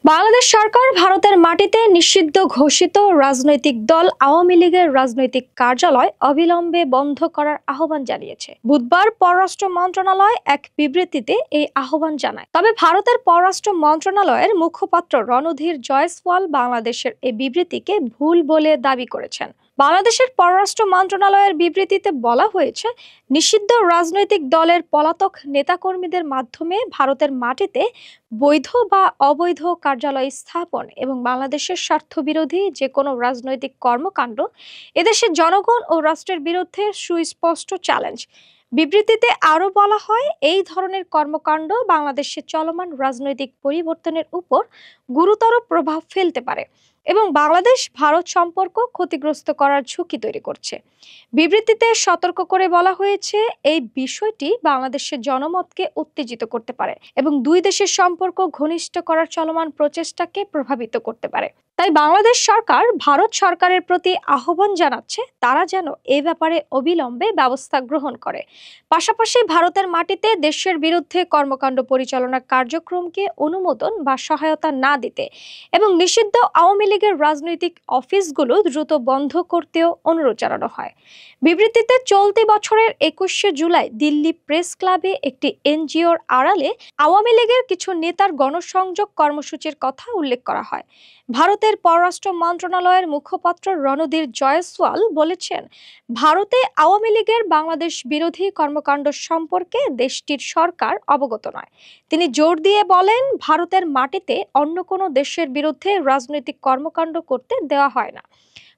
বাংলাদেশ সরকার ভারতের মাটিতে নিষিদ্ধ ঘোষিত রাজনৈতিক দল আওয়ামী লীগের রাজনৈতিক কার্যালয় অবিলম্বে বন্ধ করার আহ্বান জানিয়েছে। বুধবার পররাষ্ট্র মন্ত্রণালয় এক বিবৃতিতে এই আহ্বান জানায়। তবে ভারতের পররাষ্ট্র মন্ত্রণালয়ের মুখপাত্র রণধীর জয়সওয়াল বাংলাদেশের এই বিবৃতিকে ভুল বলে দাবি করেছেন। বাংলাদেশের পররাষ্ট্র মন্ত্রণালয়ের বিবৃতিতে বলা হয়েছে, নিষিদ্ধ রাজনৈতিক দলের পলাতক নেতাকর্মীদের মাধ্যমে ভারতের মাটিতে বৈধ বা অবৈধ কার্যালয় স্থাপন এবং বাংলাদেশের স্বার্থবিরোধী যে কোনো রাজনৈতিক কর্মকাণ্ড এদেশের জনগণ ও রাষ্ট্রের বিরুদ্ধে সুস্পষ্ট চ্যালেঞ্জ। বিবৃতিতে আরও বলা হয়, এই ধরনের কর্মকাণ্ড বাংলাদেশে চলমান রাজনৈতিক পরিবর্তনের উপর গুরুতর প্রভাব ফেলতে পারে এবং বাংলাদেশ ভারত সম্পর্ক ক্ষতিগ্রস্ত করার ঝুঁকি তৈরি করছে। বিবৃতিতে সতর্ক করে বলা হয়েছে, এই বিষয়টি বাংলাদেশের জনমতকে উত্তেজিত করতে পারে এবং দুই দেশের সম্পর্ক ঘনিষ্ঠ করার চলমান প্রচেষ্টাকে প্রভাবিত করতে পারে। তাই বাংলাদেশ সরকার ভারত সরকারের প্রতি আহ্বান জানাচ্ছে, তারা যেন এ ব্যাপারে অবিলম্বে ব্যবস্থা গ্রহণ করে। পাশাপাশি ভারতের মাটিতে দেশের বিরুদ্ধে কর্মকাণ্ড পরিচালনার কার্যক্রমকে অনুমোদন বা সহায়তা না দিতে এবং নিষিদ্ধ আওয়ামী লীগের রাজনৈতিক অফিসগুলো দ্রুত বন্ধ করতেও অনুরোধ জানানো হয়। বিবৃতিতে চলতি বছরের 21শে জুলাই দিল্লি প্রেস ক্লাবে একটি এনজিওর আড়ালে আওয়ামী লীগের কিছু নেতার গণসংযোগ কর্মসূচির কথা উল্লেখ করা হয়। ভারতের পররাষ্ট্র মন্ত্রণালয়ের মুখপাত্র রণধীর জয়সওয়াল বলেছেন, ভারতে আওয়ামী লীগের বাংলাদেশ বিরোধী কর্মকাণ্ড সম্পর্কে দেশটির সরকার অবগত নয়। তিনি জোর দিয়ে বলেন, ভারতের মাটিতে অন্য কোনো দেশের বিরুদ্ধে রাজনৈতিক কর্মকাণ্ড করতে দেওয়া হয় না।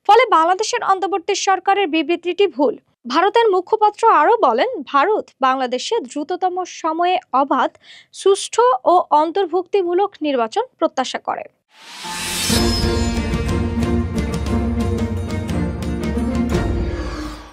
ফলে বাংলাদেশের অন্তর্বর্তী সরকারের বিবৃতিটি ভুল। ভারতের মুখপাত্র আরও বলেন, ভারত বাংলাদেশে দ্রুততম সময়ে অবাধ, সুষ্ঠু ও অন্তর্ভুক্তিমূলক নির্বাচন প্রত্যাশা করে।